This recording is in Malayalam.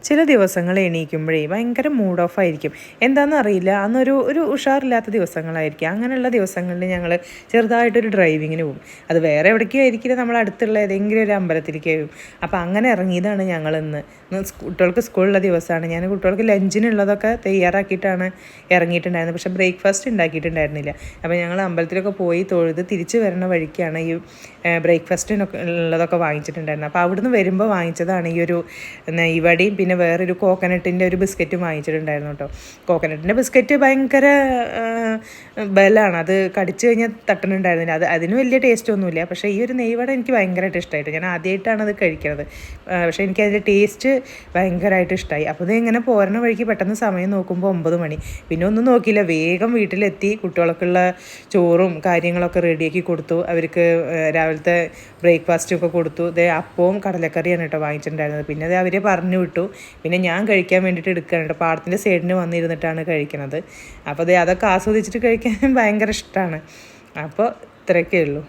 ചില ദിവസങ്ങൾ എണീക്കുമ്പോഴേ ഭയങ്കര മൂഡ് ഓഫ് ആയിരിക്കും. എന്താണെന്ന് അറിയില്ല, അന്നൊരു ഉഷാറില്ലാത്ത ദിവസങ്ങളായിരിക്കും. അങ്ങനെയുള്ള ദിവസങ്ങളിൽ ഞങ്ങൾ ചെറുതായിട്ടൊരു ഡ്രൈവിങ്ങിന് പോകും. അത് വേറെ എവിടേക്കും ആയിരിക്കില്ല, നമ്മൾ അടുത്തുള്ള ഏതെങ്കിലും ഒരു അമ്പലത്തിലേക്ക് പോകും. അപ്പോൾ അങ്ങനെ ഇറങ്ങിയതാണ് ഞങ്ങളിന്ന്. കുട്ടികൾക്ക് സ്കൂളുള്ള ദിവസമാണ്. ഞാൻ കുട്ടികൾക്ക് ലഞ്ചിനുള്ളതൊക്കെ തയ്യാറാക്കിയിട്ടാണ് ഇറങ്ങിയിട്ടുണ്ടായിരുന്നത്. പക്ഷേ ബ്രേക്ക്ഫാസ്റ്റ് ഉണ്ടാക്കിയിട്ടുണ്ടായിരുന്നില്ല. അപ്പോൾ ഞങ്ങൾ അമ്പലത്തിലൊക്കെ പോയി തൊഴുത് തിരിച്ച് വരുന്ന വഴിക്കാണ് ഈ ബ്രേക്ക്ഫാസ്റ്റിനൊക്കെ ഉള്ളതൊക്കെ വാങ്ങിച്ചിട്ടുണ്ടായിരുന്നത്. അപ്പോൾ അവിടുന്ന് വരുമ്പോൾ വാങ്ങിച്ചതാണ് ഈ ഒരു നെയ്വടയും പിന്നെ വേറൊരു കോക്കനട്ടിൻ്റെ ഒരു ബിസ്ക്കറ്റും വാങ്ങിച്ചിട്ടുണ്ടായിരുന്നു കേട്ടോ. കോക്കനട്ടിൻ്റെ ബിസ്ക്കറ്റ് ഭയങ്കര ബലമാണ്, അത് കടിച്ചു കഴിഞ്ഞാൽ തട്ടുന്നുണ്ടായിരുന്നില്ല. അതിന് വലിയ ടേസ്റ്റ് ഒന്നുമില്ല. പക്ഷേ ഈ ഒരു നെയ്വട എനിക്ക് ഭയങ്കരമായിട്ട് ഇഷ്ടമായിട്ട്, ഞാൻ ആദ്യമായിട്ടാണ് അത് കഴിക്കുന്നത്. പക്ഷേ എനിക്കതിൻ്റെ ടേസ്റ്റ് ഭയങ്കരമായിട്ട് ഇഷ്ടമായി. അപ്പോൾ ഇത് ഇങ്ങനെ പോരണ വഴിക്ക് പെട്ടെന്ന് സമയം നോക്കുമ്പോൾ 9 മണി. പിന്നെ ഒന്നും നോക്കിയില്ല, വേഗം വീട്ടിലെത്തി കുട്ടികൾക്കുള്ള ചോറും കാര്യങ്ങളൊക്കെ റെഡിയാക്കി കൊടുത്തു. അവർക്ക് രാവിലത്തെ ബ്രേക്ക്ഫാസ്റ്റൊക്കെ കൊടുത്തു. അപ്പവും കടലക്കറിയാണ് കേട്ടോ വാങ്ങിച്ചിട്ടുണ്ടായിരുന്നത്. പിന്നെ അവരെ പറഞ്ഞു വിട്ടു. പിന്നെ ഞാൻ കഴിക്കാൻ വേണ്ടിയിട്ട് എടുക്കുകയാണ് കേട്ടോ. പാടത്തിൻ്റെ സൈഡിന് വന്നിരുന്നിട്ടാണ് കഴിക്കുന്നത്. അപ്പോൾ അതൊക്കെ ആസ്വദിച്ചിട്ട് കഴിക്കാൻ ഭയങ്കര ഇഷ്ടമാണ്. അപ്പോൾ ഇത്രയൊക്കെ ഉള്ളൂ.